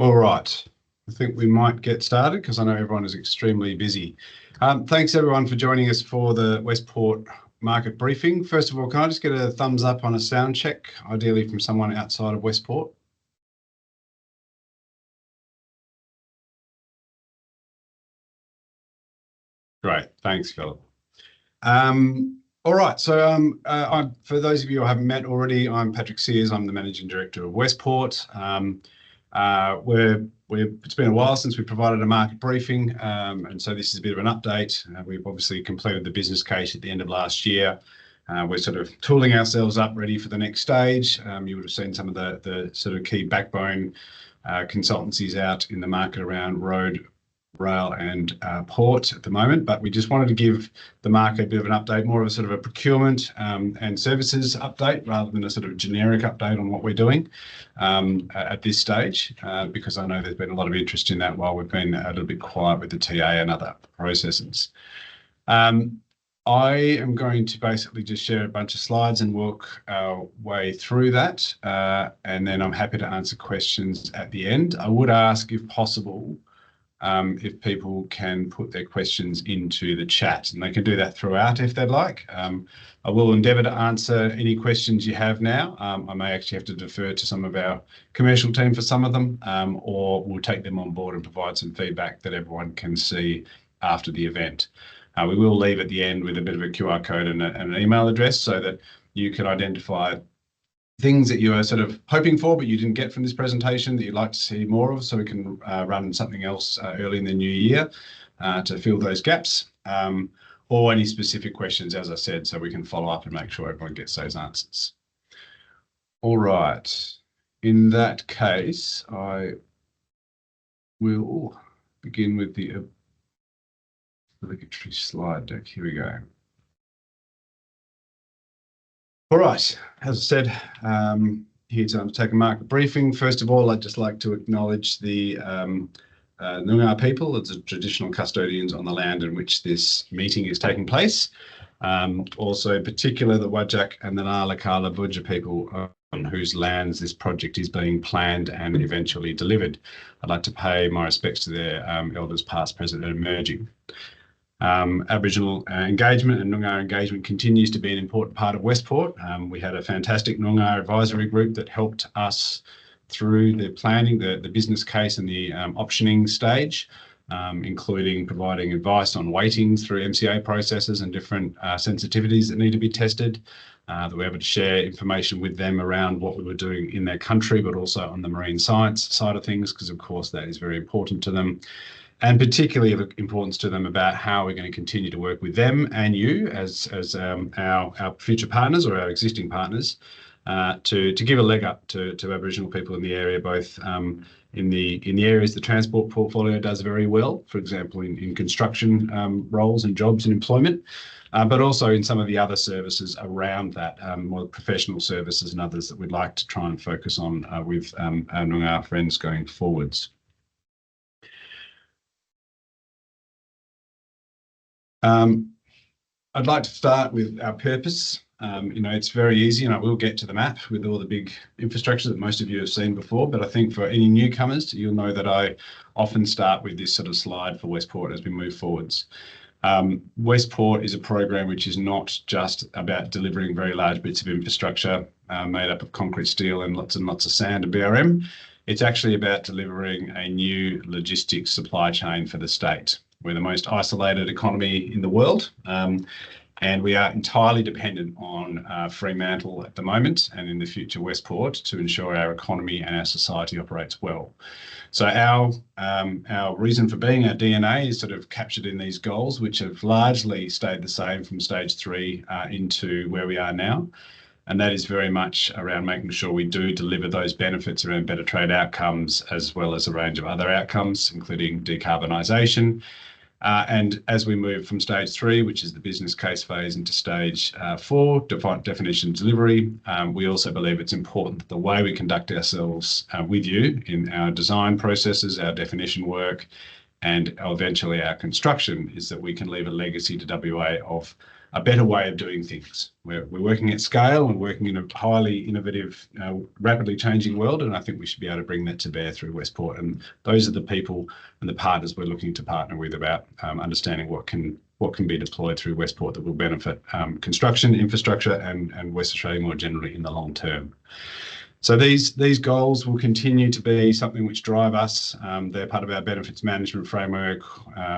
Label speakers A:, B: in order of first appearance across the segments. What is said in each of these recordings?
A: All right, I think we might get started because I know everyone is extremely busy. Thanks everyone for joining us for the Westport Market Briefing. First of all, can I just get a thumbs up on a sound check, ideally from someone outside of Westport? Great, thanks, Philip. All right, so for those of you I haven't met already, I'm Patrick Seares. I'm the Managing Director of Westport. It's been a while since we provided a market briefing, and so this is a bit of an update. We've obviously completed the business case at the end of last year. We're sort of tooling ourselves up ready for the next stage. You would have seen some of the sort of key backbone consultancies out in the market around road, rail and port at the moment, but we just wanted to give the market a bit of an update, more of a sort of a procurement and services update rather than a sort of generic update on what we're doing at this stage, because I know there's been a lot of interest in that while we've been a little bit quiet with the TA and other processes. I am going to basically just share a bunch of slides and work our way through that, and then I'm happy to answer questions at the end. I would ask, if possible, if people can put their questions into the chat, and they can do that throughout if they'd like. I will endeavour to answer any questions you have now. I may actually have to defer to some of our commercial team for some of them, or we'll take them on board and provide some feedback that everyone can see after the event. We will leave at the end with a bit of a QR code and an email address so that you can identify things that you are sort of hoping for but you didn't get from this presentation that you'd like to see more of, so we can run something else early in the new year to fill those gaps, or any specific questions, as I said, so we can follow up and make sure everyone gets those answers. All right, in that case, I will begin with the obligatory slide deck. Here we go. All right, as I said, here to undertake a market briefing. First of all, I'd just like to acknowledge the Noongar people as the traditional custodians on the land in which this meeting is taking place. Also, in particular, the Whadjuk and the Ngarlakala Budja people on whose lands this project is being planned and eventually delivered. I'd like to pay my respects to their elders past, present and emerging. Aboriginal engagement and Noongar engagement continues to be an important part of Westport. We had a fantastic Noongar advisory group that helped us through the planning, the business case and the optioning stage, including providing advice on weightings through MCA processes and different sensitivities that need to be tested. That we're able to share information with them around what we were doing in their country, but also on the marine science side of things, because of course that is very important to them. And particularly of importance to them about how we're going to continue to work with them and you as our future partners or our existing partners to give a leg up to Aboriginal people in the area, both in the areas the transport portfolio does very well, for example, in construction roles and jobs and employment, but also in some of the other services around that, more professional services and others that we'd like to try and focus on with our Noongar friends going forwards. I'd like to start with our purpose. It's very easy, and I will get to the map with all the big infrastructure that most of you have seen before, but I think for any newcomers, you'll know that I often start with this sort of slide for Westport as we move forwards. Westport is a program which is not just about delivering very large bits of infrastructure made up of concrete, steel and lots of sand and BRM. It's actually about delivering a new logistics supply chain for the state. We're the most isolated economy in the world, and we are entirely dependent on Fremantle at the moment and in the future Westport to ensure our economy and our society operates well. So our reason for being, our DNA, is sort of captured in these goals, which have largely stayed the same from stage 3 into where we are now. And that is very much around making sure we do deliver those benefits around better trade outcomes, as well as a range of other outcomes, including decarbonisation. And as we move from stage 3, which is the business case phase, into stage 4, definition delivery, we also believe it's important that the way we conduct ourselves with you in our design processes, our definition work, and eventually our construction is that we can leave a legacy to WA of a better way of doing things. We're working at scale and working in a highly innovative, rapidly changing world, and I think we should be able to bring that to bear through Westport. And those are the people and the partners we're looking to partner with about understanding what can be deployed through Westport that will benefit construction, infrastructure, and West Australia more generally in the long term. So these goals will continue to be something which drive us. They're part of our benefits management framework.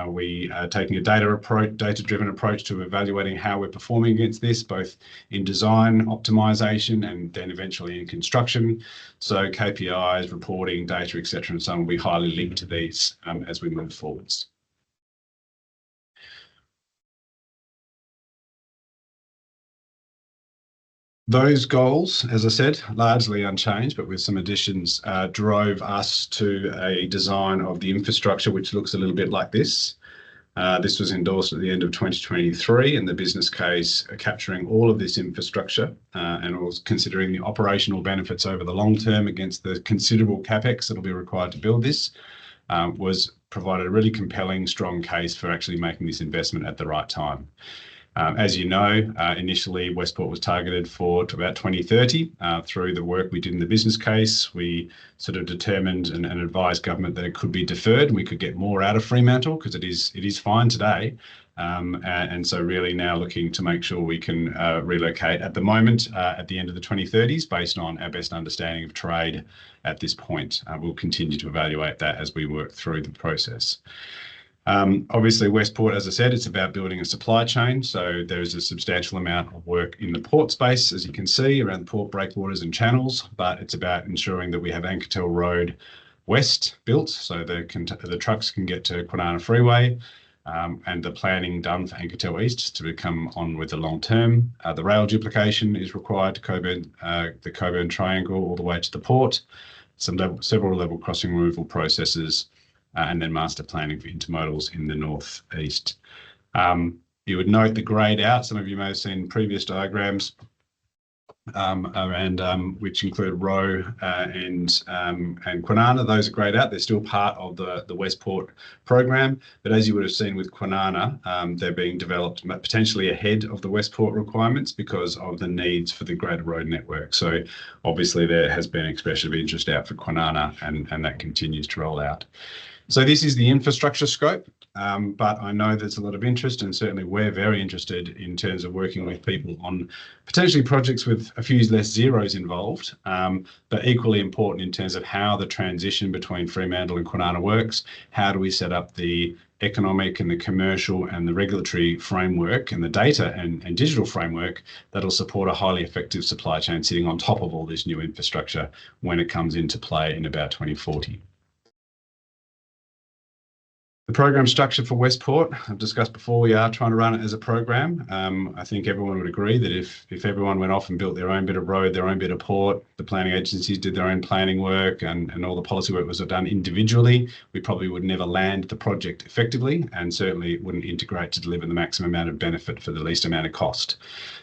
A: We are taking a data-driven approach to evaluating how we're performing against this, both in design, optimization, and then eventually in construction. So KPIs, reporting, data, etc., and so on will be highly linked to these as we move forwards. Those goals, as I said, largely unchanged, but with some additions, drove us to a design of the infrastructure, which looks a little bit like this. This was endorsed at the end of 2023, and the business case capturing all of this infrastructure and was considering the operational benefits over the long term against the considerable capex that will be required to build this, was provided a really compelling, strong case for actually making this investment at the right time. As you know, initially Westport was targeted for to about 2030. Through the work we did in the business case, we sort of determined and advised government that it could be deferred and we could get more out of Fremantle because it is fine today. And so really now looking to make sure we can relocate at the moment at the end of the 2030s based on our best understanding of trade at this point. We'll continue to evaluate that as we work through the process. Obviously, Westport, as I said, it's about building a supply chain. So there's a substantial amount of work in the port space, as you can see, around port breakwaters and channels. But it's about ensuring that we have Anketel Road West built, so the trucks can get to Kwinana Freeway, and the planning done for Anketel East to come on with the long term. The rail duplication is required to the Coburn Triangle all the way to the port. Several level crossing removal processes. And then master planning for intermodals in the northeast. You would note the greyed out. Some of you may have seen previous diagrams around which include Roe and Kwinana. Those are greyed out. They're still part of the Westport program, but as you would have seen with Kwinana, they're being developed potentially ahead of the Westport requirements because of the needs for the greater road network. So obviously there has been expression of interest out for Kwinana, and that continues to roll out. So this is the infrastructure scope, but I know there's a lot of interest, and certainly we're very interested in terms of working with people on potentially projects with a few less zeros involved, but equally important in terms of how the transition between Fremantle and Kwinana works. How do we set up the economic and the commercial and the regulatory framework and the data and digital framework that'll support a highly effective supply chain sitting on top of all this new infrastructure when it comes into play in about 2040. The program structure for Westport, I've discussed before, we are trying to run it as a program. I think everyone would agree that if everyone went off and built their own bit of road, their own bit of port, the planning agencies did their own planning work and all the policy work was done individually, we probably would never land the project effectively and certainly wouldn't integrate to deliver the maximum amount of benefit for the least amount of cost.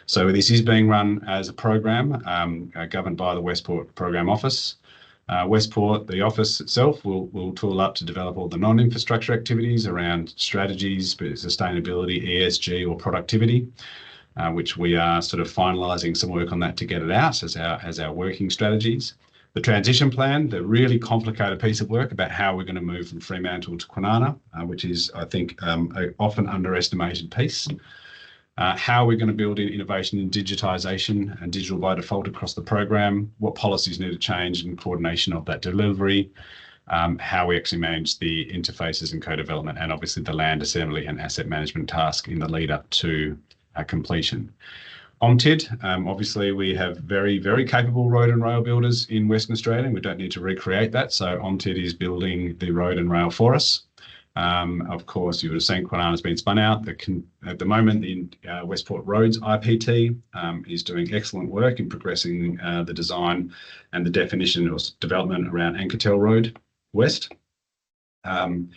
A: So this is being run as a program governed by the Westport Program Office. Westport, the office itself, will tool up to develop all the non-infrastructure activities around strategies, sustainability, ESG or productivity, which we are sort of finalising some work on that to get it out as our working strategies. The transition plan, the really complicated piece of work about how we're going to move from Fremantle to Kwinana, which is, I think, an often underestimated piece. How we're going to build in innovation in digitisation and digital by default across the program, what policies need to change and coordination of that delivery, how we actually manage the interfaces and co-development, and obviously the land assembly and asset management task in the lead up to completion. OMTID, obviously we have very, very capable road and rail builders in Western Australia, and we don't need to recreate that. So OMTID is building the road and rail for us. Of course, you would have seen Kwinana has been spun out. At the moment, the Westport Roads IPT is doing excellent work in progressing the design and the definition or development around Anketel Road West. And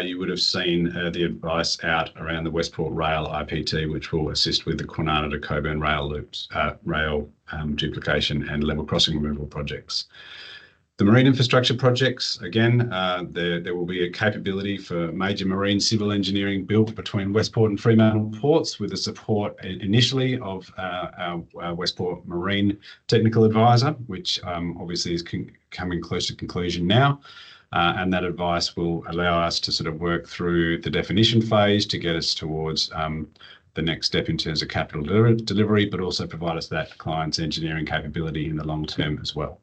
A: you would have seen the advice out around the Westport Rail IPT, which will assist with the Kwinana to Coburn rail loops, rail duplication and level crossing removal projects. The marine infrastructure projects, again, there will be a capability for major marine civil engineering built between Westport and Fremantle ports with the support initially of our Westport Marine Technical Advisor, which obviously is coming close to conclusion now. And that advice will allow us to sort of work through the definition phase to get us towards the next step in terms of capital delivery, but also provide us that client's engineering capability in the long term as well.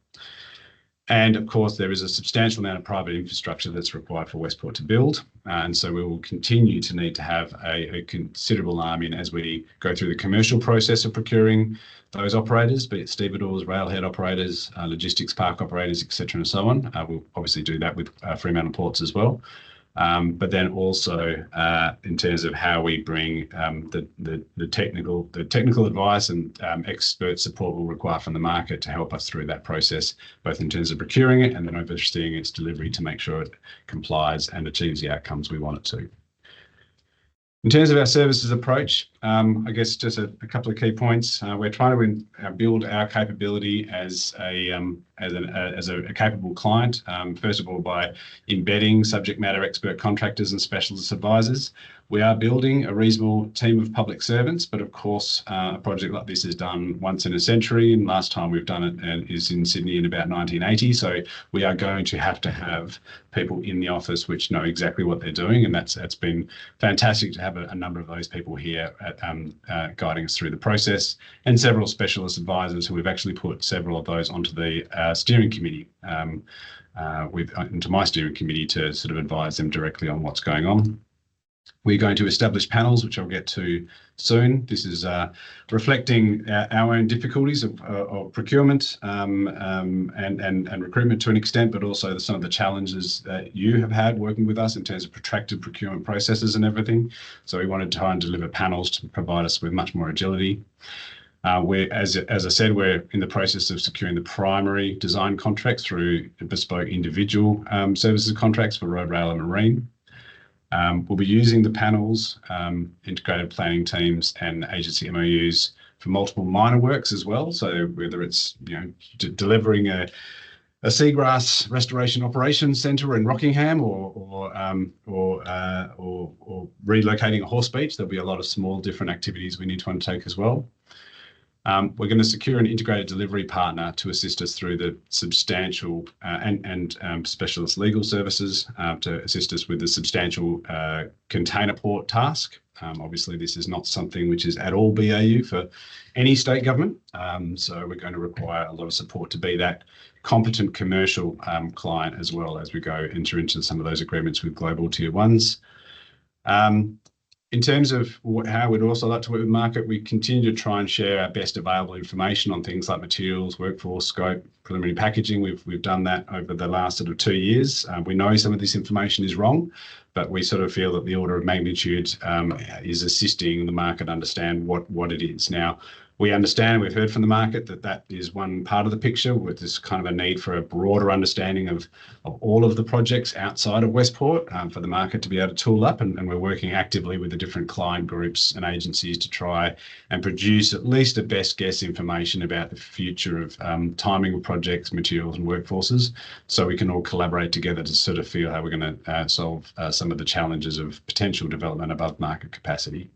A: And of course, there is a substantial amount of private infrastructure that's required for Westport to build. And so we will continue to need to have a considerable arm in as we go through the commercial process of procuring those operators, be it stevedores, railhead operators, logistics park operators, etc., and so on. We'll obviously do that with Fremantle Ports as well. But then also in terms of how we bring the technical advice and expert support we'll require from the market to help us through that process, both in terms of procuring it and then overseeing its delivery to make sure it complies and achieves the outcomes we want it to. In terms of our services approach, I guess just a couple of key points. We're trying to build our capability as a capable client, first of all, by embedding subject matter expert contractors and specialist advisors. We are building a reasonable team of public servants, but of course, a project like this is done once in a century, and last time we've done it is in Sydney in about 1980. So we are going to have people in the office which know exactly what they're doing, and that's been fantastic to have a number of those people here guiding us through the process, and several specialist advisors who we've actually put several of those onto the steering committee, into my steering committee to sort of advise them directly on what's going on. We're going to establish panels, which I'll get to soon. This is reflecting our own difficulties of procurement and recruitment to an extent, but also some of the challenges that you have had working with us in terms of protracted procurement processes and everything. So we wanted to try and deliver panels to provide us with much more agility. As I said, we're in the process of securing the primary design contracts through bespoke individual services contracts for road, rail and marine. We'll be using the panels, integrated planning teams and agency MOUs for multiple minor works as well. So whether it's delivering a seagrass restoration operations centre in Rockingham or relocating a horse beach, there'll be a lot of small different activities we need to undertake as well. We're going to secure an integrated delivery partner to assist us through the substantial and specialist legal services to assist us with the substantial container port task. Obviously, this is not something which is at all BAU for any state government. So we're going to require a lot of support to be that competent commercial client as well as we enter into some of those agreements with global tier ones. In terms of how we'd also like to work with market, we continue to try and share our best available information on things like materials, workforce, scope, preliminary packaging. We've done that over the last sort of 2 years. We know some of this information is wrong, but we sort of feel that the order of magnitude is assisting the market understand what it is. Now, we understand, we've heard from the market that is one part of the picture with this kind of a need for a broader understanding of all of the projects outside of Westport for the market to be able to tool up, and we're working actively with the different client groups and agencies to try and produce at least a best guess information about the future of timing of projects, materials and workforces, so we can all collaborate together to sort of feel how we're going to solve some of the challenges of potential development above market capacity.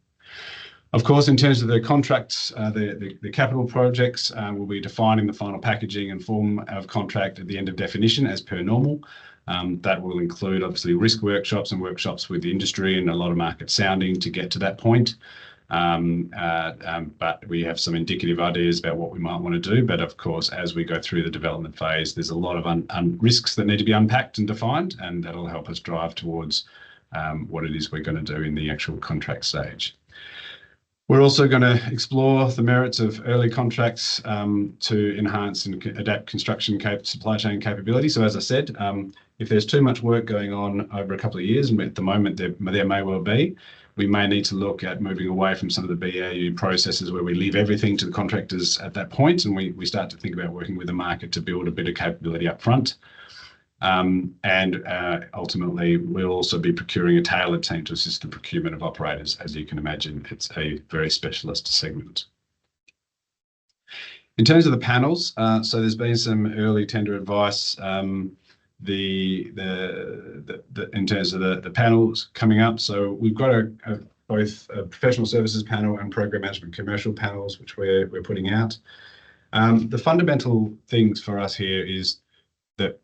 A: Of course, in terms of the contracts, the capital projects, we'll be defining the final packaging and form of contract at the end of definition as per normal. That will include obviously risk workshops and workshops with the industry and a lot of market sounding to get to that point. But we have some indicative ideas about what we might want to do. But of course, as we go through the development phase, there's a lot of risks that need to be unpacked and defined, and that'll help us drive towards what it is we're going to do in the actual contract stage. We're also going to explore the merits of early contracts to enhance and adapt construction supply chain capability. So as I said, if there's too much work going on over a couple of years, and at the moment there may well be, we may need to look at moving away from some of the BAU processes where we leave everything to the contractors at that point, and we start to think about working with the market to build a bit of capability up front. Ultimately, we'll also be procuring a tailored team to assist the procurement of operators. As you can imagine, it's a very specialist segment. In terms of the panels, so there's been some early tender advice. In terms of the panels coming up, so we've got both a professional services panel and program management commercial panels, which we're putting out. The fundamental things for us here is that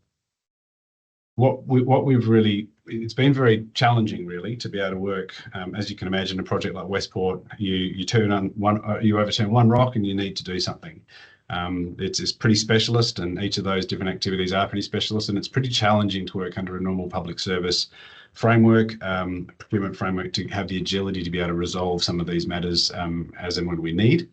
A: it's been very challenging really to be able to work. As you can imagine, a project like Westport, you overturn one rock and you need to do something. It's pretty specialist, and each of those different activities are pretty specialist, and it's pretty challenging to work under a normal public service framework, procurement framework, to have the agility to be able to resolve some of these matters as and when we need.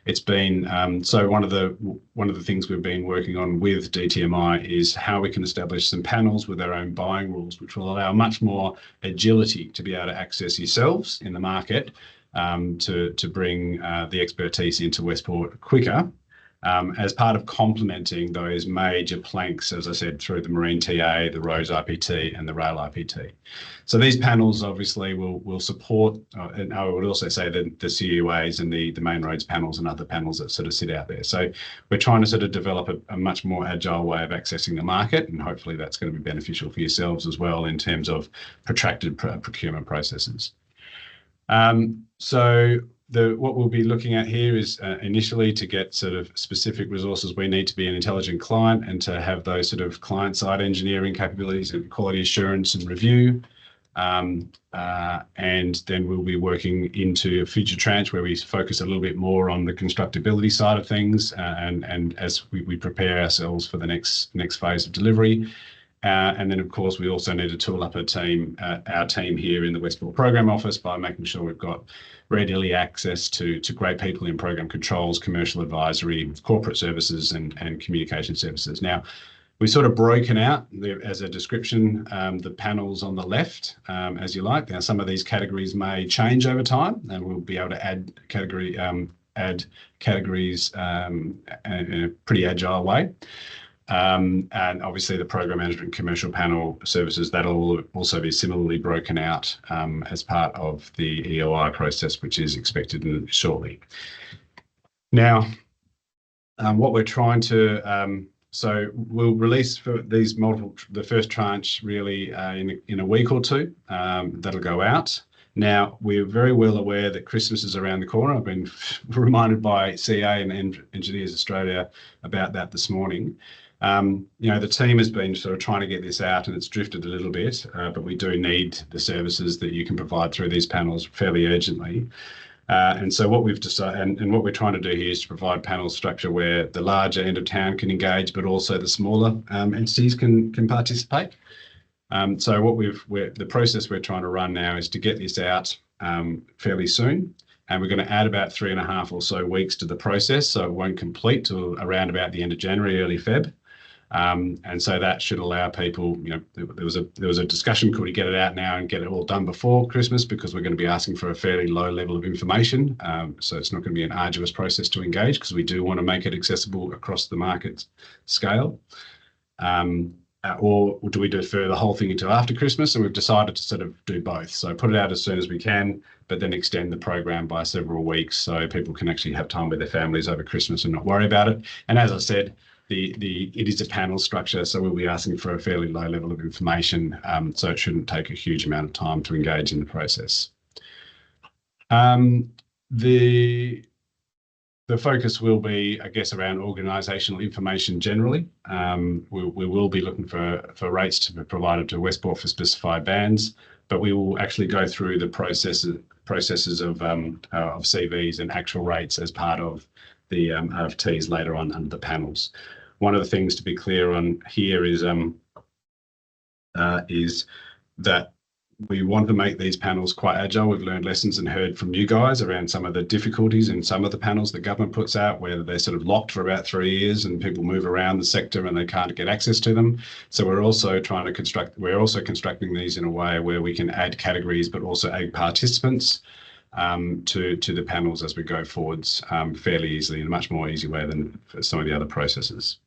A: It's been so one of the things we've been working on with DTMI is how we can establish some panels with our own buying rules, which will allow much more agility to be able to access yourselves in the market, to bring the expertise into Westport quicker, as part of complementing those major planks, as I said, through the Marine TA, the Roads IPT and the Rail IPT. So these panels obviously will support, and I would also say that the CUAs and the main roads panels and other panels that sort of sit out there. So we're trying to sort of develop a much more agile way of accessing the market, and hopefully that's going to be beneficial for yourselves as well in terms of protracted procurement processes. What we'll be looking at here is initially to get sort of specific resources we need to be an intelligent client and to have those sort of client-side engineering capabilities and quality assurance and review. And then we'll be working into a future tranche where we focus a little bit more on the constructability side of things, and as we prepare ourselves for the next phase of delivery. And then, of course, we also need to tool up our team here in the Westport Program Office by making sure we've got readily access to great people in program controls, commercial advisory, corporate services, and communication services. Now, we've sort of broken out as a description the panels on the left, as you like. Now, some of these categories may change over time, and we'll be able to add categories in a pretty agile way. And obviously the program management commercial panel services, that'll also be similarly broken out as part of the EOI process, which is expected shortly. Now, what we're trying to, so we'll release for these the first tranche really in a week or two, that'll go out. Now, we're very well aware that Christmas is around the corner. I've been reminded by CA and Engineers Australia about that this morning. The team has been sort of trying to get this out, and it's drifted a little bit, but we do need the services that you can provide through these panels fairly urgently. And so what we've decided, and what we're trying to do here is to provide panel structure where the larger end of town can engage, but also the smaller entities can participate. So the process we're trying to run now is to get this out fairly soon. And we're going to add about 3.5 or so weeks to the process, so it won't complete till around about the end of January, early Feb. And so that should allow people, there was a discussion, could we get it out now and get it all done before Christmas, because we're going to be asking for a fairly low level of information. So it's not going to be an arduous process to engage, because we do want to make it accessible across the market scale. Or do we defer the whole thing until after Christmas? And we've decided to sort of do both. So put it out as soon as we can, but then extend the program by several weeks so people can actually have time with their families over Christmas and not worry about it. And as I said, it is a panel structure, so we'll be asking for a fairly low level of information, so it shouldn't take a huge amount of time to engage in the process. The focus will be, I guess, around organisational information generally. We will be looking for rates to be provided to Westport for specified bands, but we will actually go through the processes of CVs and actual rates as part of the RFTs later on under the panels. One of the things to be clear on here is that we want to make these panels quite agile. We've learned lessons and heard from you guys around some of the difficulties in some of the panels the government puts out, where they're sort of locked for about 3 years and people move around the sector and they can't get access to them. So we're also constructing these in a way where we can add categories, but also add participants to the panels as we go forwards fairly easily, in a much more easy way than for some of the other processes.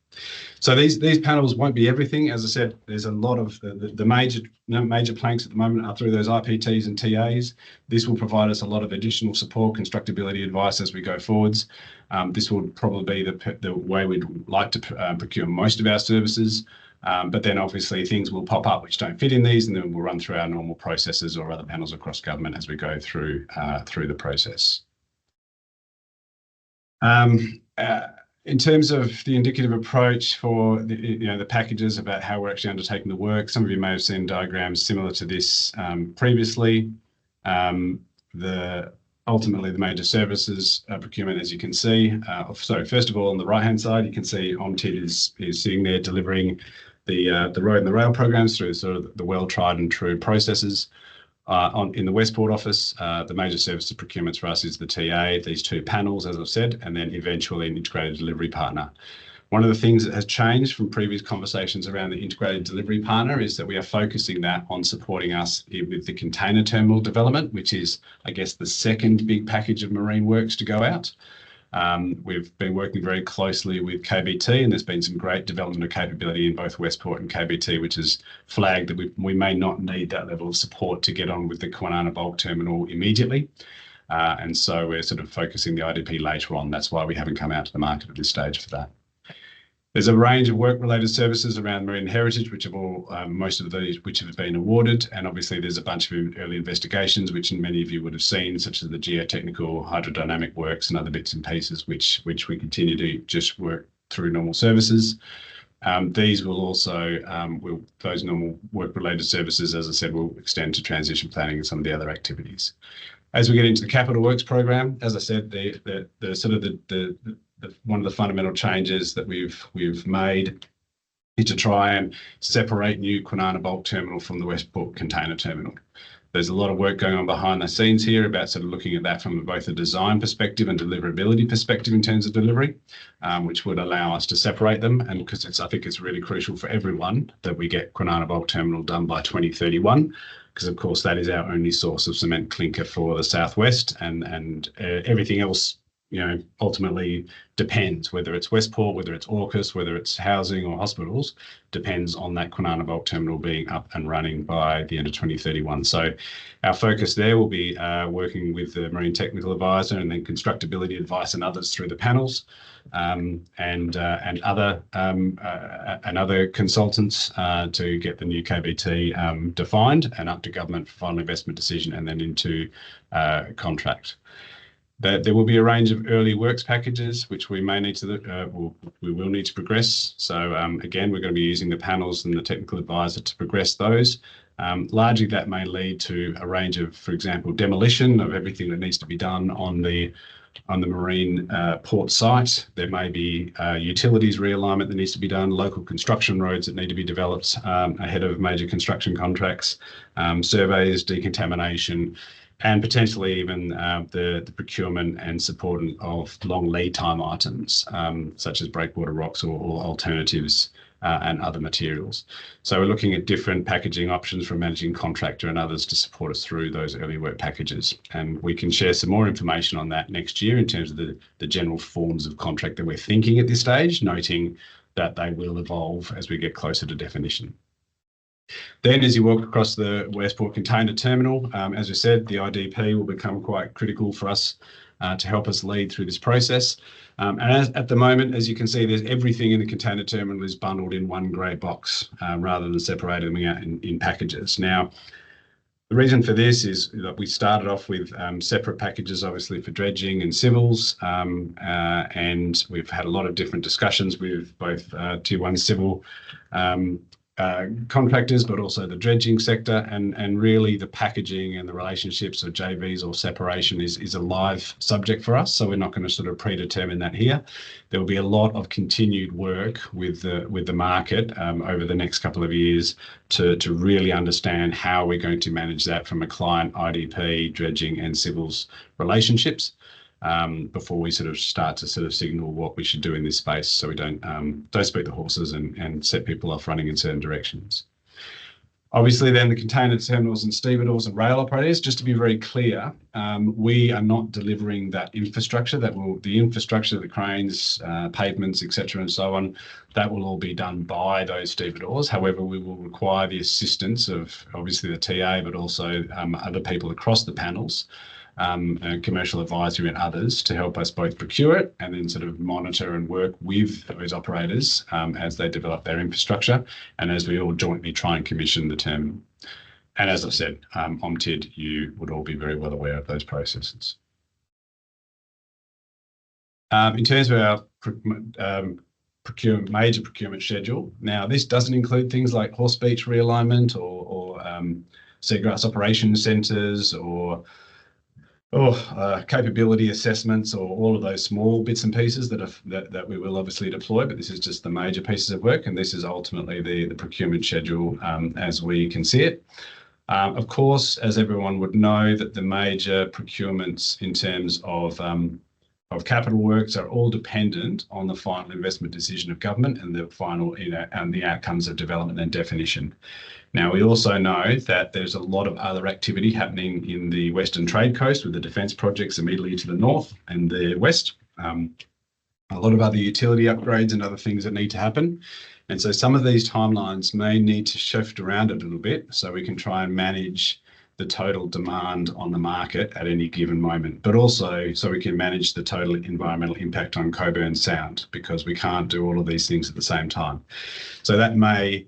A: So these panels won't be everything. As I said, there's a lot of the major planks at the moment are through those IPTs and TAs. This will provide us a lot of additional support, constructability advice as we go forwards. This will probably be the way we'd like to procure most of our services. But then obviously things will pop up which don't fit in these, and then we'll run through our normal processes or other panels across government as we go through the process. In terms of the indicative approach for the packages about how we're actually undertaking the work, some of you may have seen diagrams similar to this previously. Ultimately, the major services procurement, as you can see. So first of all, on the right-hand side, you can see OMTID is sitting there delivering the road and the rail programs through sort of the well-tried and true processes. In the Westport office, the major services procurements for us is the TA, these two panels, as I've said, and then eventually an integrated delivery partner. One of the things that has changed from previous conversations around the integrated delivery partner is that we are focusing that on supporting us with the container terminal development, which is, I guess, the second big package of marine works to go out. We've been working very closely with KBT, and there's been some great development of capability in both Westport and KBT, which has flagged that we may not need that level of support to get on with the Kwinana bulk terminal immediately. And so we're sort of focusing the IDP later on. That's why we haven't come out to the market at this stage for that. There's a range of work-related services around marine heritage, which have most of these which have been awarded, and obviously there's a bunch of early investigations, which many of you would have seen, such as the geotechnical, hydrodynamic works, and other bits and pieces, which we continue to just work through normal services. These will also, those normal work-related services, as I said, will extend to transition planning and some of the other activities. As we get into the capital works program, as I said, one of the fundamental changes that we've made is to try and separate new Kwinana bulk terminal from the Westport container terminal. There's a lot of work going on behind the scenes here about sort of looking at that from both a design perspective and deliverability perspective in terms of delivery, which would allow us to separate them. And because I think it's really crucial for everyone that we get Kwinana bulk terminal done by 2031, because of course that is our only source of cement clinker for the southwest, and everything else, ultimately depends, whether it's Westport, whether it's AUKUS, whether it's housing or hospitals, depends on that Kwinana bulk terminal being up and running by the end of 2031. So our focus there will be working with the Marine Technical Advisor and then constructability advice and others through the panels, and other consultants to get the new KBT defined and up to government for final investment decision and then into contract. There will be a range of early works packages which we may need to, we will need to progress. So again, we're going to be using the panels and the technical advisor to progress those. Largely, that may lead to a range of, for example, demolition of everything that needs to be done on the marine port site. There may be utilities realignment that needs to be done, local construction roads that need to be developed ahead of major construction contracts, surveys, decontamination, and potentially even the procurement and support of long lead time items, such as breakwater rocks or alternatives and other materials. So we're looking at different packaging options from managing contractor and others to support us through those early work packages. And we can share some more information on that next year in terms of the general forms of contract that we're thinking at this stage, noting that they will evolve as we get closer to definition. Then as you walk across the Westport container terminal, as I said, the IDP will become quite critical for us to help us lead through this process. And at the moment, as you can see, there's everything in the container terminal is bundled in one grey box rather than separating them out in packages. Now, the reason for this is that we started off with separate packages, obviously for dredging and civils, and we've had a lot of different discussions with both Tier 1 civil contractors, but also the dredging sector, and really the packaging and the relationships of JVs or separation is a live subject for us. So we're not going to sort of predetermine that here. There will be a lot of continued work with the market over the next couple of years to really understand how we're going to manage that from a client, IDP, dredging and civils relationships. Before we sort of start to sort of signal what we should do in this space, so we don't speak the horses and set people off running in certain directions. Obviously, then the container terminals and stevedores and rail operators, just to be very clear, we are not delivering that infrastructure. The infrastructure, the cranes, pavements, etc., and so on, that will all be done by those stevedores. However, we will require the assistance of obviously the TA, but also other people across the panels, commercial advisory and others, to help us both procure it and then sort of monitor and work with those operators as they develop their infrastructure and as we all jointly try and commission the terminal. And as I said, OMTID, you would all be very well aware of those processes. In terms of our major procurement schedule, now this doesn't include things like horse beach realignment or seagrass operations centres or capability assessments or all of those small bits and pieces that we will obviously deploy, but this is just the major pieces of work, and this is ultimately the procurement schedule as we can see it. Of course, as everyone would know, that the major procurements in terms of capital works are all dependent on the final investment decision of government and the final, and the outcomes of development and definition. Now, we also know that there's a lot of other activity happening in the Western Trade Coast with the defence projects immediately to the north and the west. A lot of other utility upgrades and other things that need to happen. And so some of these timelines may need to shift around a little bit so we can try and manage the total demand on the market at any given moment, but also so we can manage the total environmental impact on Coburn Sound, because we can't do all of these things at the same time. So that may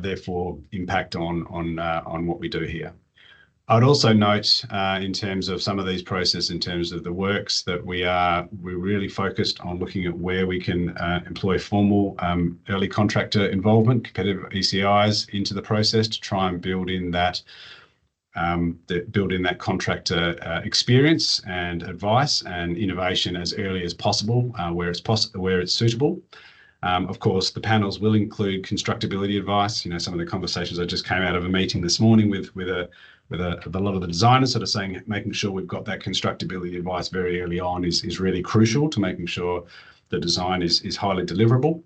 A: therefore impact on what we do here. I'd also note in terms of some of these processes, in terms of the works, that we're really focused on looking at where we can employ formal early contractor involvement, competitive ECIs into the process to try and build in that contractor experience and advice and innovation as early as possible, where it's suitable. Of course, the panels will include constructability advice. Some of the conversations I just came out of a meeting this morning with a lot of the designers, sort of saying, making sure we've got that constructability advice very early on is really crucial to making sure the design is highly deliverable.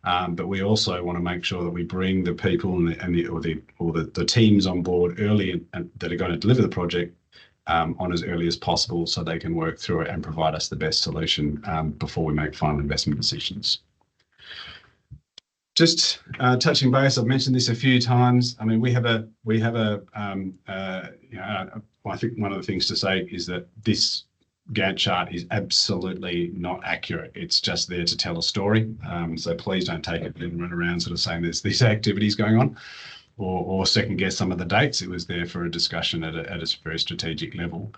A: But we also want to make sure that we bring the people and the teams on board early and that are going to deliver the project on as early as possible, so they can work through it and provide us the best solution before we make final investment decisions. Just touching base, I've mentioned this a few times. I mean, I think one of the things to say is that this Gantt chart is absolutely not accurate. It's just there to tell a story. So please don't take it and run around sort of saying there's these activities going on or second guess some of the dates. It was there for a discussion at a very strategic level.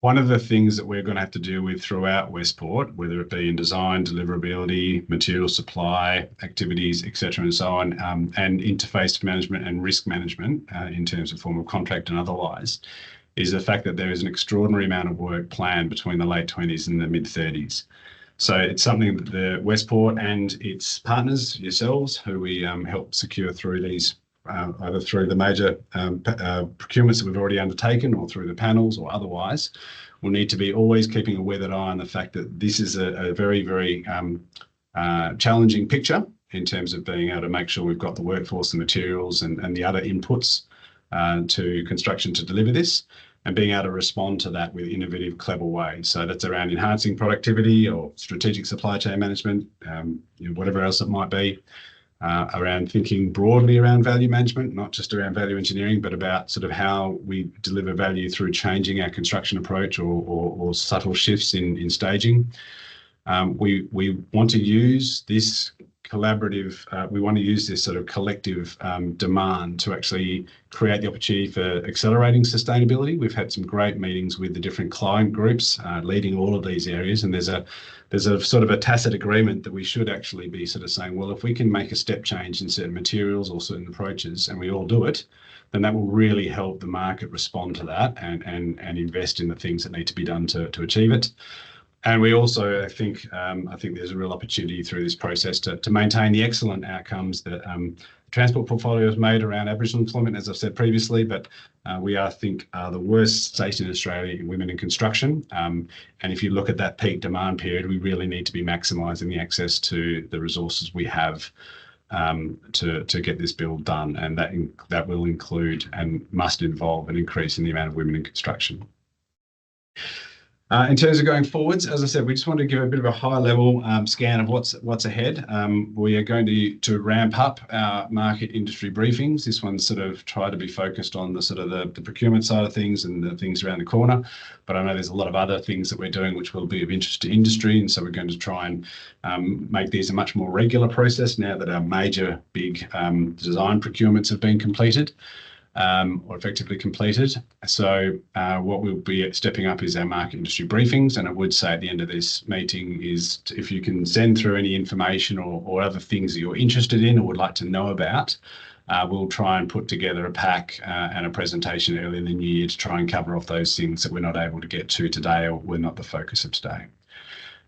A: One of the things that we're going to have to deal with throughout Westport, whether it be in design, deliverability, material supply, activities, etc., and so on, and interface management and risk management in terms of form of contract and otherwise, is the fact that there is an extraordinary amount of work planned between the late 20s and the mid 30s. So it's something that the Westport and its partners, yourselves, who we help secure through these, either through the major procurements that we've already undertaken or through the panels or otherwise, will need to be always keeping a weathered eye on the fact that this is a very, very challenging picture in terms of being able to make sure we've got the workforce, the materials and the other inputs to construction to deliver this, and being able to respond to that with innovative, clever ways. So that's around enhancing productivity or strategic supply chain management, whatever else it might be, around thinking broadly around value management, not just around value engineering, but about sort of how we deliver value through changing our construction approach or subtle shifts in staging. We want to use this collaborative, we want to use this sort of collective demand to actually create the opportunity for accelerating sustainability. We've had some great meetings with the different client groups leading all of these areas, and there's a sort of a tacit agreement that we should actually be sort of saying, well, if we can make a step change in certain materials or certain approaches, and we all do it, then that will really help the market respond to that and invest in the things that need to be done to achieve it. And we also, I think there's a real opportunity through this process to maintain the excellent outcomes that the transport portfolio has made around Aboriginal employment, as I've said previously, but we are the worst state in Australia in women in construction. And if you look at that peak demand period, we really need to be maximising the access to the resources we have to get this bill done, and that will include and must involve an increase in the amount of women in construction. In terms of going forwards, as I said, we just want to give a bit of a high-level scan of what's ahead. We are going to ramp up our market industry briefings. This one's sort of try to be focused on the sort of the procurement side of things and the things around the corner. But I know there's a lot of other things that we're doing which will be of interest to industry, and so we're going to try and make these a much more regular process now that our major big design procurements have been completed. Or effectively completed. So what we'll be stepping up is our market industry briefings, and I would say at the end of this meeting is if you can send through any information or other things that you're interested in or would like to know about, we'll try and put together a pack and a presentation early in the new year to try and cover off those things that we're not able to get to today or we're not the focus of today.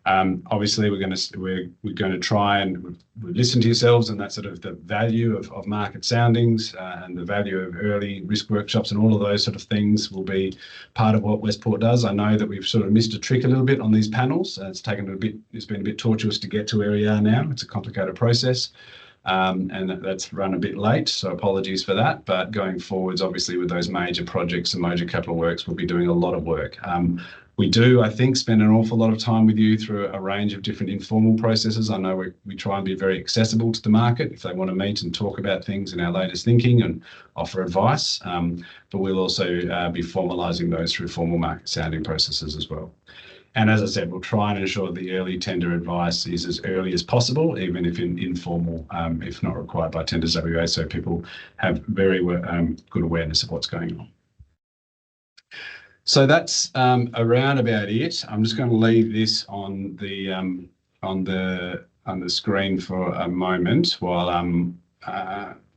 A: Obviously, we're going to try and listen to yourselves, and that's sort of the value of market soundings and the value of early risk workshops and all of those sort of things will be part of what Westport does. I know that we've sort of missed a trick a little bit on these panels. It's been a bit tortuous to get to where we are now. It's a complicated process. And that's run a bit late, so apologies for that. But going forwards, obviously, with those major projects and major capital works, we'll be doing a lot of work. We do, I think, spend an awful lot of time with you through a range of different informal processes. I know we try and be very accessible to the market if they want to meet and talk about things in our latest thinking and offer advice. But we'll also be formalising those through formal market sounding processes as well. And as I said, we'll try and ensure the early tender advice is as early as possible, even if informal, if not required by Tenders WA, so people have very good awareness of what's going on. So that's around about it. I'm just going to leave this on the screen for a moment while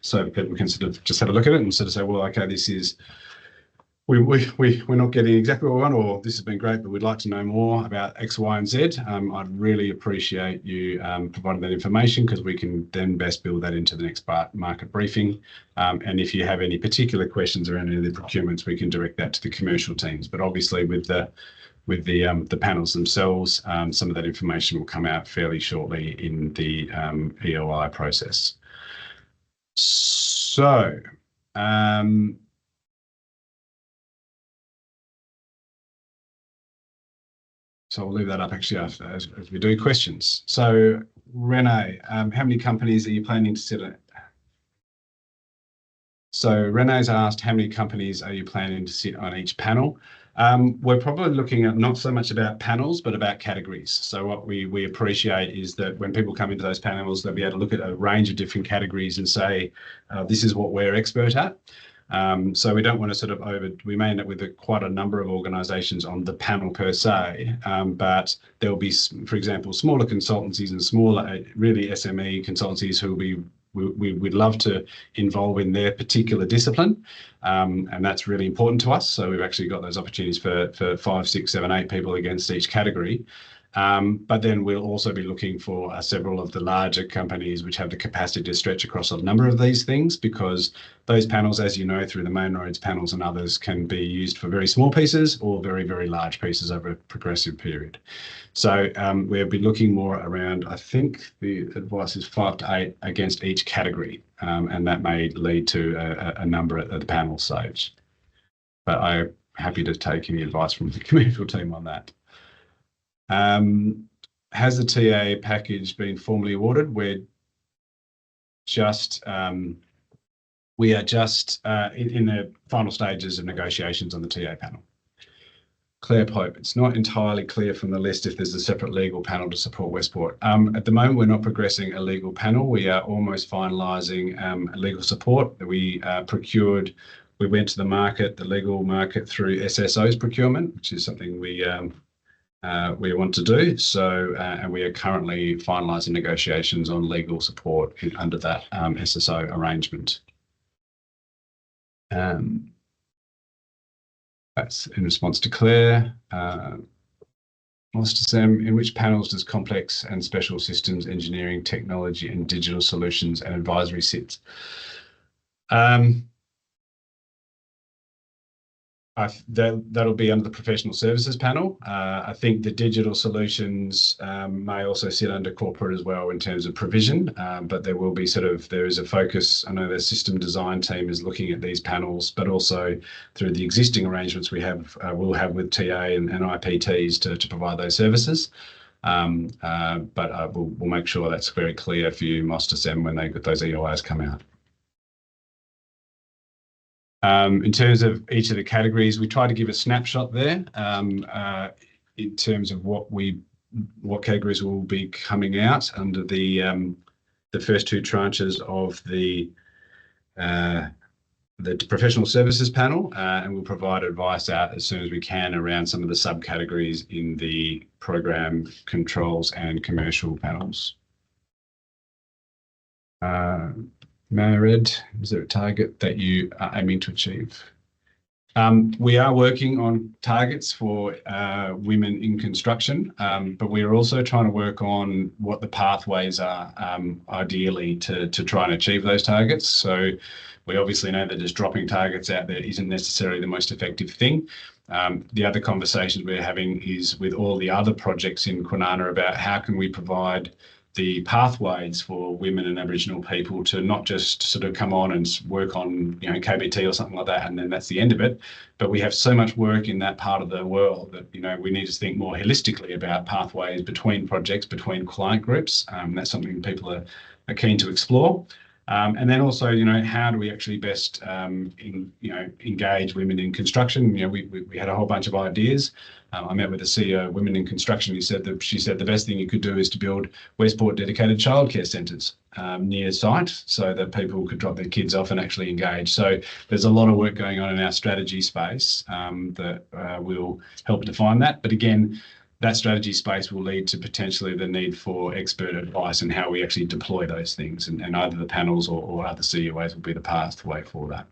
A: so people can sort of just have a look at it and sort of say, well, okay, this is we're not getting exactly what we want, or this has been great, but we'd like to know more about X, Y, and Z. I'd really appreciate you providing that information because we can then best build that into the next market briefing. And if you have any particular questions around any of the procurements, we can direct that to the commercial teams. But obviously, with the panels themselves, some of that information will come out fairly shortly in the EOI process. So. So I'll leave that up actually after as we do questions. So Renee, how many companies are you planning to sit at? So Renee's asked, how many companies are you planning to sit on each panel? We're probably looking at not so much about panels, but about categories. So what we appreciate is that when people come into those panels, they'll be able to look at a range of different categories and say, this is what we're expert at. So we don't want to sort of we may end up with quite a number of organisations on the panel per se, but there will be, for example, smaller consultancies and smaller, really SME consultancies who we'd love to involve in their particular discipline, and that's really important to us. So we've actually got those opportunities for 5, 6, 7, 8 people against each category. But then we'll also be looking for several of the larger companies which have the capacity to stretch across a number of these things, because those panels, as you know, through the main roads panels and others, can be used for very small pieces or very, very large pieces over a progressive period. So we'll be looking more around, I think the advice is 5 to 8 against each category, and that may lead to a number at the panel stage. But I'm happy to take any advice from the commercial team on that. Has the TA package been formally awarded? We are just in the final stages of negotiations on the TA panel. Claire Pope, it's not entirely clear from the list if there's a separate legal panel to support Westport. At the moment, we're not progressing a legal panel. We are almost finalising legal support that we procured. We went to the legal market through SSO's procurement, which is something we want to do. So, and we are currently finalising negotiations on legal support under that SSO arrangement. That's in response to Claire. In which panels does complex and special systems engineering, technology and digital solutions and advisory sit? That'll be under the professional services panel. I think the digital solutions may also sit under corporate as well in terms of provision, but there will be there is a focus. I know the system design team is looking at these panels, but also through the existing arrangements we'll have with TA and IPTs to provide those services. But we'll make sure that's very clear for you, MOS-DECEM, when those EOIs come out. In terms of each of the categories, we try to give a snapshot there in terms of what categories will be coming out under the first two tranches of the professional services panel, and we'll provide advice out as soon as we can around some of the subcategories in the program controls and commercial panels. Mared, is there a target that you are aiming to achieve? We are working on targets for women in construction, but we are also trying to work on what the pathways are ideally to try and achieve those targets. So we obviously know that just dropping targets out there isn't necessarily the most effective thing. The other conversations we're having is with all the other projects in Kwinana about how can we provide the pathways for women and Aboriginal people to not just sort of come on and work on, KBT or something like that, and then that's the end of it. But we have so much work in that part of the world that, we need to think more holistically about pathways between projects, between client groups. That's something people are keen to explore. And then also, how do we actually best, engage women in construction? We had a whole bunch of ideas. I met with the CEO of Women in Construction. She said the best thing you could do is to build Westport dedicated childcare centres near site so that people could drop their kids off and actually engage. So there's a lot of work going on in our strategy space that will help define that. But again, that strategy space will lead to potentially the need for expert advice and how we actually deploy those things. And either the panels or other CEOs will be the pathway for that.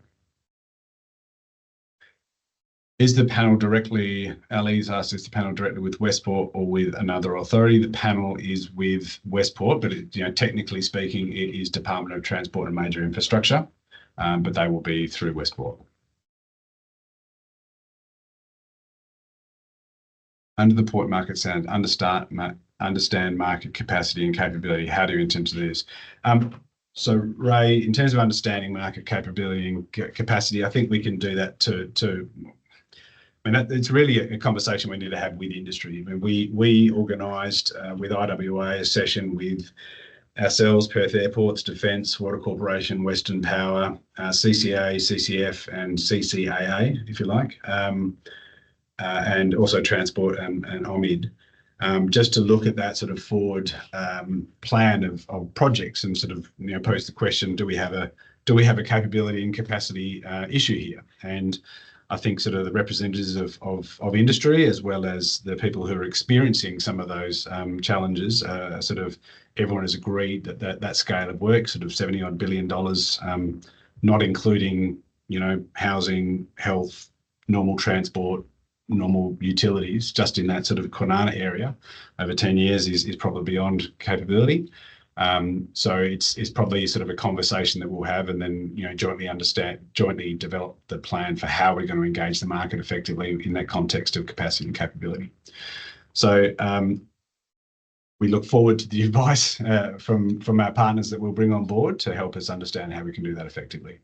A: Is the panel directly, Ali's asked, is the panel directly with Westport or with another authority? The panel is with Westport, but technically speaking, it is Department of Transport and Major Infrastructure, but they will be through Westport. Under the Port Market Sound, understand market capacity and capability. How do you intend to do this? So Ray, in terms of understanding market capability and capacity, I think we can do that it's really a conversation we need to have with industry. We organised with IWA a session with ourselves, Perth Airports, Defence, Water Corporation, Western Power, CCA, CCF and CCAA, if you like, and also Transport and OMID, just to look at that sort of forward plan of projects and sort of pose the question: do we have a capability and capacity issue here? And I think sort of the representatives of industry, as well as the people who are experiencing some of those challenges, everyone has agreed that scale of work, sort of $70-odd billion, not including housing, health, normal transport, normal utilities, just in that sort of Kwinana area over 10 years is probably beyond capability. So it's probably sort of a conversation that we'll have, and then jointly develop the plan for how we're going to engage the market effectively in that context of capacity and capability. So we look forward to the advice from our partners that we'll bring on board to help us understand how we can do that effectively.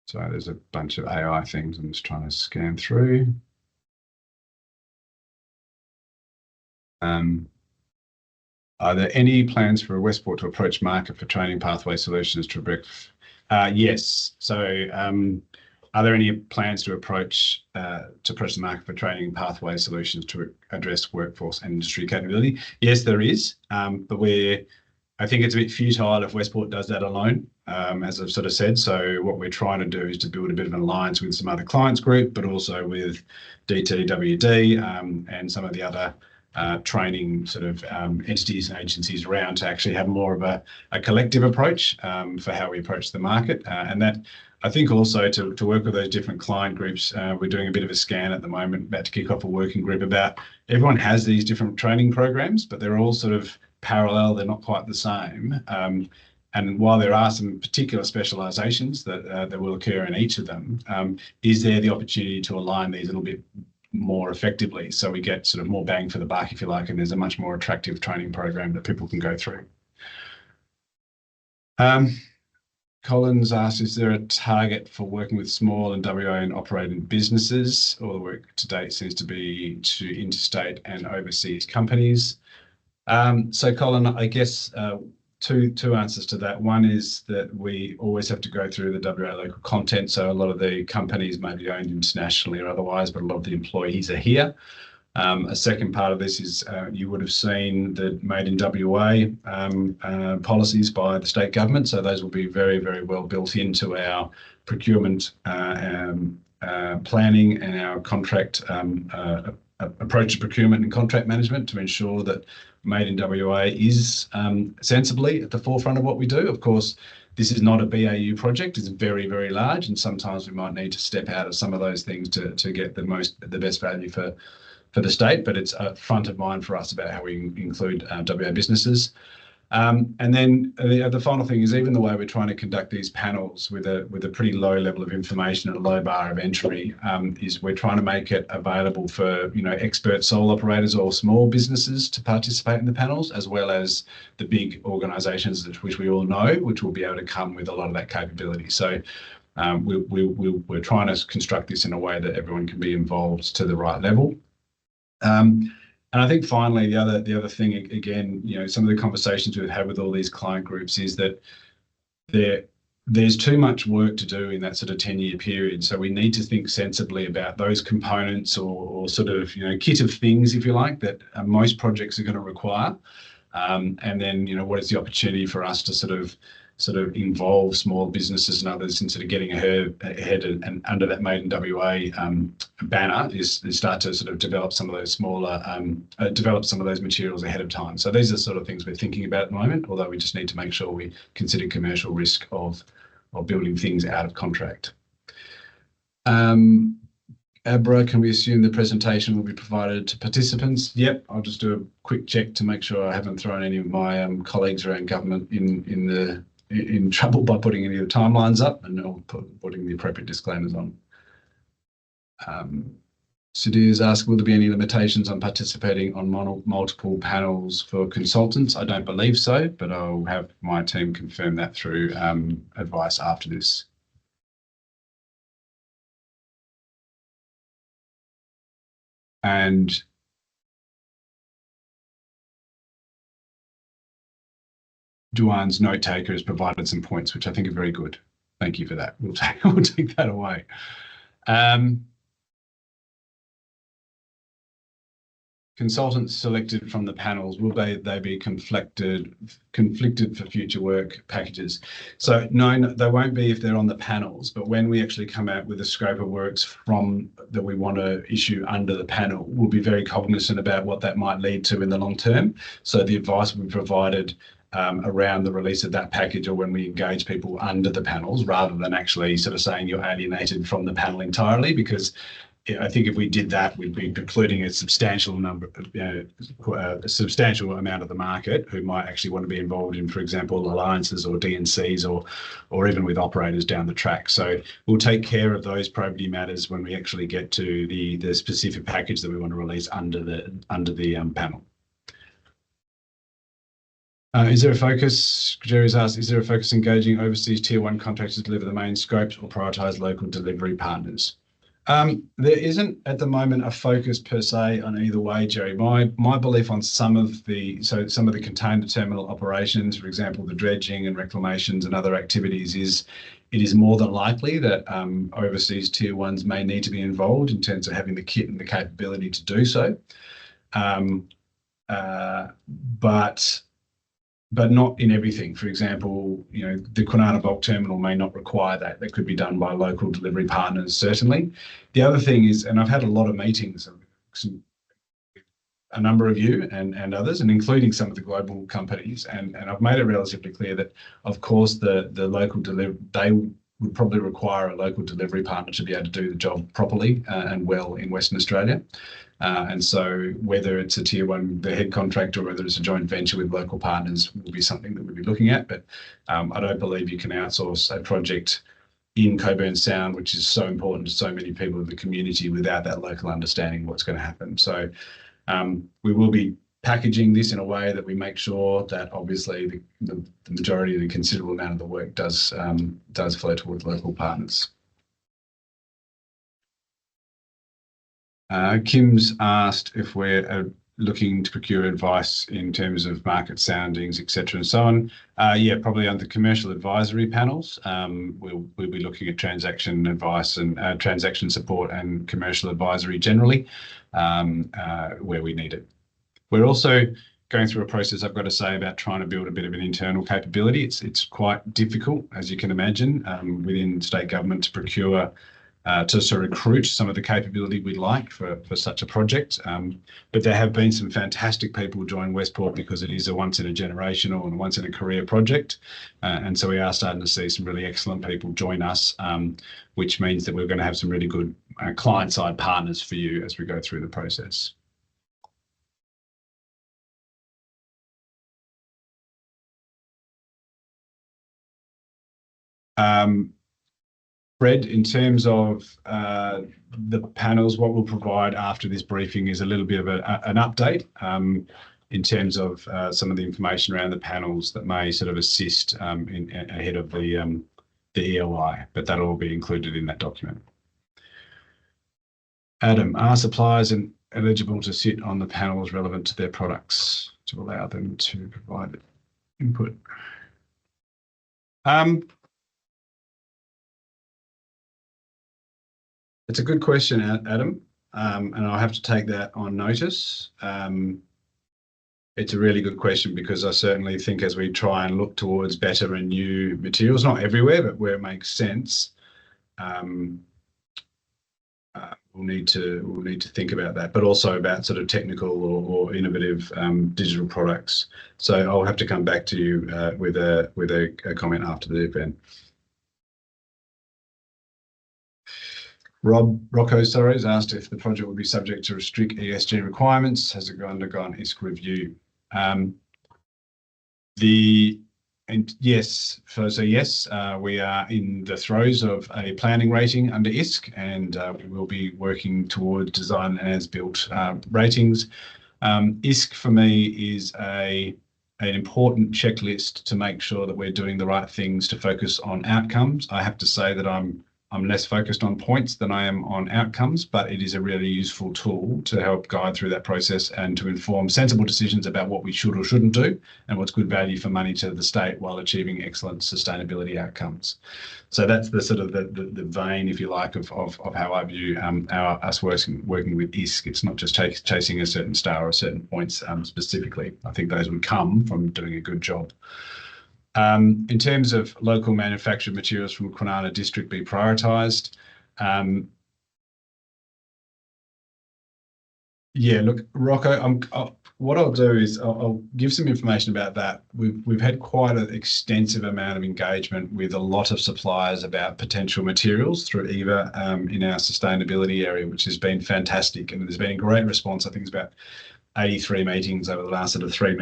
A: So there's a bunch of AI things I'm just trying to scan through. Are there any plans for Westport to approach market for training pathway solutions to breakfast? Yes. So are there any plans to approach the market for training pathway solutions to address workforce and industry capability? Yes, there is. But I think it's a bit futile if Westport does that alone, as I've sort of said. So what we're trying to do is to build a bit of an alliance with some other clients group, but also with DTWD and some of the other training sort of entities and agencies around to actually have more of a collective approach for how we approach the market. And that, I think, also to work with those different client groups, we're doing a bit of a scan at the moment, about to kick off a working group about everyone has these different training programs, but they're all sort of parallel. They're not quite the same. And while there are some particular specialisations that will occur in each of them, is there the opportunity to align these a little bit more effectively, so we get sort of more bang for the buck, if you like, and there's a much more attractive training program that people can go through. Collins asked, is there a target for working with small and WA operating businesses? All the work to date seems to be to interstate and overseas companies. So Colin, I guess two answers to that. One is that we always have to go through the WA local content. So a lot of the companies may be owned internationally or otherwise, but a lot of the employees are here. A second part of this is you would have seen the Made in WA policies by the state government. So those will be very, very well built into our procurement planning and our contract approach to procurement and contract management to ensure that Made in WA is sensibly at the forefront of what we do. Of course, this is not a BAU project. It's very, very large, and sometimes we might need to step out of some of those things to get the best value for the state, but it's front of mind for us about how we include WA businesses. And then the final thing is, even the way we're trying to conduct these panels with a pretty low level of information and a low bar of entry, is we're trying to make it available for expert sole operators or small businesses to participate in the panels, as well as the big organisations which we all know, which will be able to come with a lot of that capability. So we're trying to construct this in a way that everyone can be involved to the right level. And I think finally, the other thing, again, some of the conversations we've had with all these client groups is that there's too much work to do in that sort of 10-year period. So we need to think sensibly about those components or sort of kit of things, if you like, that most projects are going to require. And then what is the opportunity for us to sort of involve small businesses and others in sort of getting ahead and under that Made in WA banner is start to sort of develop some of those smaller, develop some of those materials ahead of time. So these are the sort of things we're thinking about at the moment, although we just need to make sure we consider commercial risk of building things out of contract. Abra, can we assume the presentation will be provided to participants? Yep, I'll just do a quick check to make sure I haven't thrown any of my colleagues around government in trouble by putting any of the timelines up, and putting the appropriate disclaimers on. Sudir's asked, will there be any limitations on participating on multiple panels for consultants? I don't believe so, but I'll have my team confirm that through advice after this. And Duan's note taker has provided some points, which I think are very good. Thank you for that. We'll take that away. Consultants selected from the panels, will they be conflicted for future work packages? So no, they won't be if they're on the panels, but when we actually come out with a scope of works that we want to issue under the panel, we'll be very cognizant about what that might lead to in the long term. So the advice will be provided around the release of that package, or when we engage people under the panels, rather than actually sort of saying you're alienated from the panel entirely, because I think if we did that, we'd be precluding a substantial amount of the market who might actually want to be involved in, for example, alliances or DNCs or even with operators down the track. So we'll take care of those probity matters when we actually get to the specific package that we want to release under the panel. Is there a focus, Jerry's asked, is there a focus engaging overseas tier 1 contractors to deliver the main scopes or prioritise local delivery partners? There isn't at the moment a focus per se on either way, Jerry. My belief on some of the container terminal operations, for example, the dredging and reclamations and other activities, is it is more than likely that overseas tier 1s may need to be involved in terms of having the kit and the capability to do so. But not in everything. For example, the Kwinana bulk terminal may not require that. That could be done by local delivery partners, certainly. The other thing is, and I've had a lot of meetings, a number of you and others, and including some of the global companies, and I've made it relatively clear that, of course, the local delivery, would probably require a local delivery partner to be able to do the job properly and well in Western Australia. And so whether it's a tier one, the head contractor, or whether it's a joint venture with local partners will be something that we'll be looking at. But I don't believe you can outsource a project in Cockburn Sound, which is so important to so many people in the community, without that local understanding of what's going to happen. So we will be packaging this in a way that we make sure that obviously the majority of the considerable amount of the work does flow towards local partners. Kim's asked if we're looking to procure advice in terms of market soundings, etc., and so on. Yeah, probably under commercial advisory panels. We'll be looking at transaction advice and transaction support and commercial advisory generally, where we need it. We're also going through a process, I've got to say, about trying to build a bit of an internal capability. It's quite difficult, as you can imagine, within state government to procure to sort of recruit some of the capability we'd like for such a project. But there have been some fantastic people join Westport because it is a once in a generational and once in a career project. And so we are starting to see some really excellent people join us, which means that we're going to have some really good client side partners for you as we go through the process. Fred, in terms of the panels, what we'll provide after this briefing is a little bit of an update in terms of some of the information around the panels that may sort of assist ahead of the EOI, but that'll all be included in that document. Adam, are suppliers eligible to sit on the panels relevant to their products to allow them to provide input? It's a good question, Adam, and I'll have to take that on notice. It's a really good question because I certainly think as we try and look towards better and new materials, not everywhere, but where it makes sense, we'll need to think about that, but also about sort of technical or innovative digital products. So I'll have to come back to you with a comment after the event. Rocco, has asked if the project will be subject to strict ESG requirements. Has it undergone ISK review? Yes, we are in the throes of a planning rating under ISK, and we will be working towards design and as-built ratings. ISK for me is an important checklist to make sure that we're doing the right things to focus on outcomes. I have to say that I'm less focused on points than I am on outcomes, but it is a really useful tool to help guide through that process and to inform sensible decisions about what we should or shouldn't do and what's good value for money to the state while achieving excellent sustainability outcomes. So that's the sort of the vein, if you like, of how I view us working with ISK. It's not just chasing a certain star or certain points specifically. I think those would come from doing a good job. In terms of local manufactured materials from Kwinana District be prioritised, yeah, look, Rocco, what I'll do is I'll give some information about that. We've had quite an extensive amount of engagement with a lot of suppliers about potential materials through EVA in our sustainability area, which has been fantastic, and there's been a great response. I think it's about 83 meetings over the last sort of 3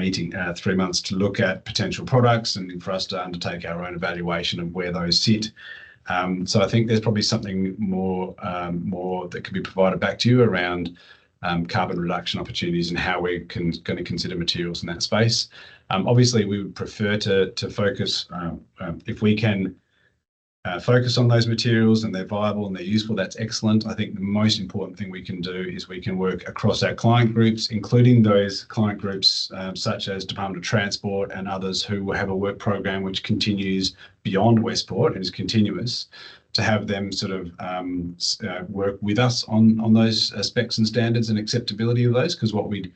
A: months to look at potential products and for us to undertake our own evaluation of where those sit. So I think there's probably something more that could be provided back to you around carbon reduction opportunities and how we're going to consider materials in that space. Obviously, we would prefer to focus, if we can focus on those materials and they're viable and they're useful, that's excellent. I think the most important thing we can do is we can work across our client groups, including those client groups such as Department of Transport and others who have a work program which continues beyond Westport and is continuous, to have them sort of work with us on those specs and standards and acceptability of those, because what we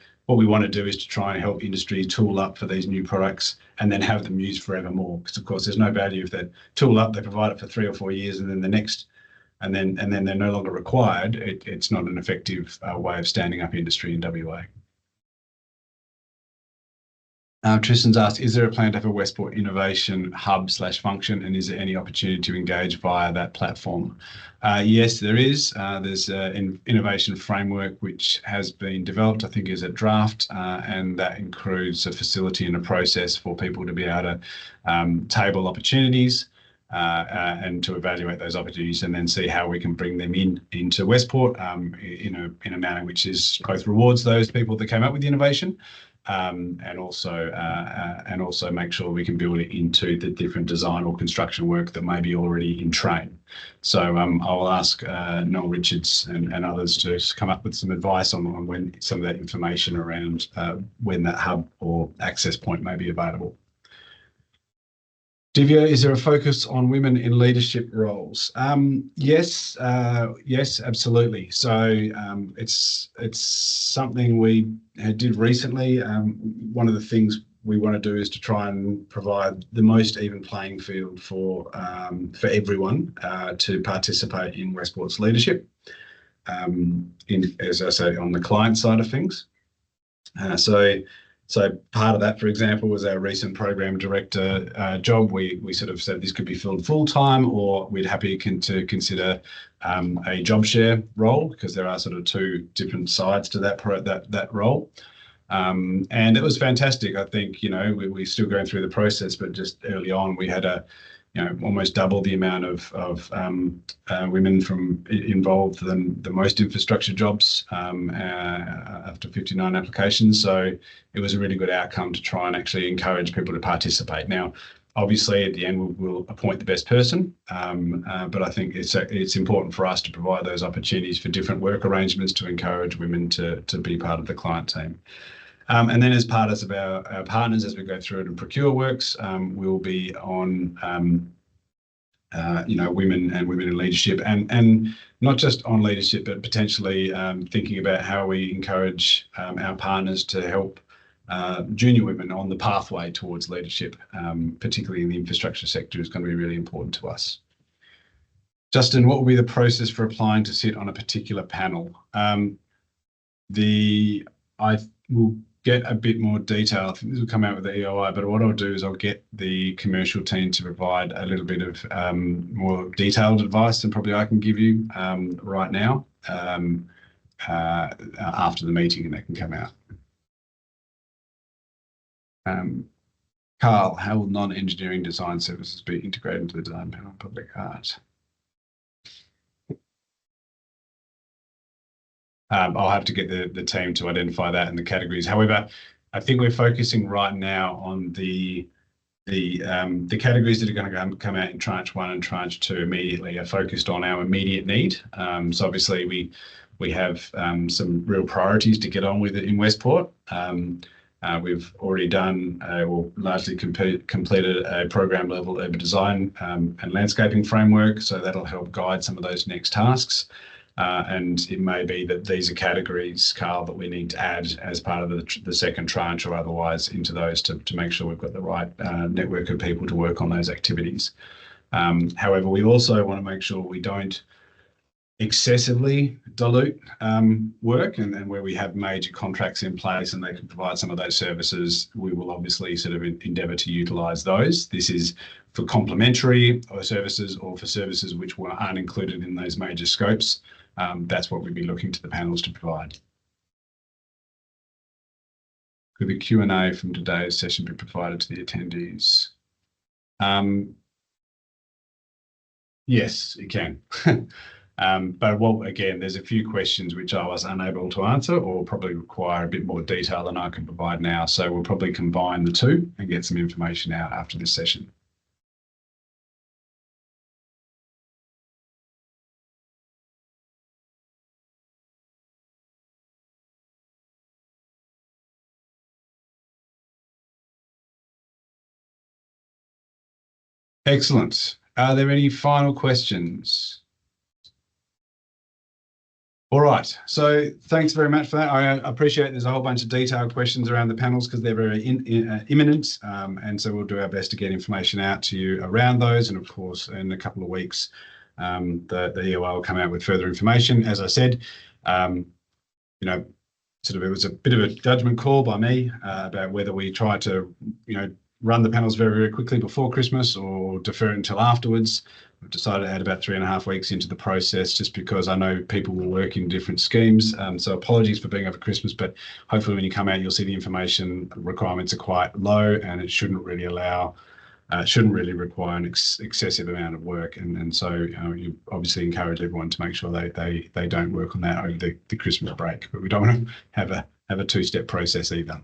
A: want to do is to try and help industry tool up for these new products and then have them used forevermore. Because of course, there's no value if they tool up, they provide it for 3 or 4 years, and then the next, and then they're no longer required. It's not an effective way of standing up industry in WA. Tristan's asked, is there a plan to have a Westport innovation hub/function, and is there any opportunity to engage via that platform? Yes, there is. There's an innovation framework which has been developed, I think is a draft, and that includes a facility and a process for people to be able to table opportunities and to evaluate those opportunities and then see how we can bring them into Westport in a manner which is both rewards those people that came up with the innovation, and also make sure we can build it into the different design or construction work that may be already in train. So I'll ask Noel Richards and others to come up with some advice on when some of that information around when that hub or access point may be available. Divya, is there a focus on women in leadership roles? Yes, absolutely. So it's something we did recently. One of the things we want to do is to try and provide the most even playing field for everyone to participate in Westport's leadership. As I say, on the client side of things. So part of that, for example, was our recent program director job. We sort of said this could be filled full time, or we'd happy to consider a job share role, because there are sort of two different sides to that role. And it was fantastic. I think we're still going through the process, but just early on we had almost double the amount of women involved than the most infrastructure jobs after 59 applications. So it was a really good outcome to try and actually encourage people to participate. Now, obviously, at the end, we'll appoint the best person, but I think it's important for us to provide those opportunities for different work arrangements to encourage women to be part of the client team. And then as part of our partners, as we go through it and procure works, we'll be on, women in leadership, and not just on leadership, but potentially thinking about how we encourage our partners to help junior women on the pathway towards leadership, particularly in the infrastructure sector, is going to be really important to us. Justin, what will be the process for applying to sit on a particular panel? I will get a bit more detail. I think this will come out with the EOI, but what I'll do is I'll get the commercial team to provide a little bit of more detailed advice than probably I can give you right now after the meeting, and that can come out. Carl, how will non-engineering design services be integrated into the design panel of public art? I'll have to get the team to identify that in the categories. However, I think we're focusing right now on the categories that are going to come out in tranche 1 and tranche 2 immediately are focused on our immediate need. So obviously we have some real priorities to get on with it in Westport. We've already done or largely completed a program level urban design and landscaping framework, so that'll help guide some of those next tasks. And it may be that these are categories, Carl, that we need to add as part of the second tranche or otherwise into those to make sure we've got the right network of people to work on those activities. However, we also want to make sure we don't excessively dilute work, and where we have major contracts in place and they can provide some of those services, we will obviously sort of endeavour to utilise those. This is for complementary services or for services which aren't included in those major scopes. That's what we'd be looking to the panels to provide. Could the Q&A from today's session be provided to the attendees? Yes, it can. But again, there's a few questions which I was unable to answer or probably require a bit more detail than I can provide now. So we'll probably combine the two and get some information out after this session. Excellent. Are there any final questions? All right, so thanks very much for that. I appreciate there's a whole bunch of detailed questions around the panels because they're very imminent, and so we'll do our best to get information out to you around those. And of course, in a couple of weeks, the EOI will come out with further information. As I said, it was a bit of a judgment call by me about whether we try to, run the panels very, very quickly before Christmas or defer it until afterwards. We've decided to add about 3.5 weeks into the process just because I know people will work in different schemes. So apologies for being over Christmas, but hopefully when you come out, you'll see the information requirements are quite low and it shouldn't really require an excessive amount of work. And so you obviously encourage everyone to make sure they don't work on that over the Christmas break, but we don't want to have a two-step process either.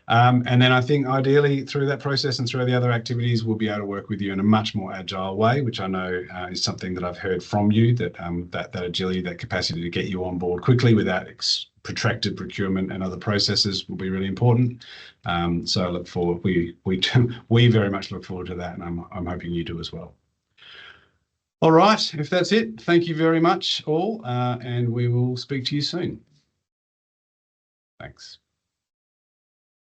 A: And then I think ideally through that process and through the other activities, we'll be able to work with you in a much more agile way, which I know is something that I've heard from you, that agility, that capacity to get you on board quickly without protracted procurement and other processes will be really important. So I look forward, we very much look forward to that, and I'm hoping you do as well. All right, if that's it, thank you very much all, and we will speak to you soon. Thanks.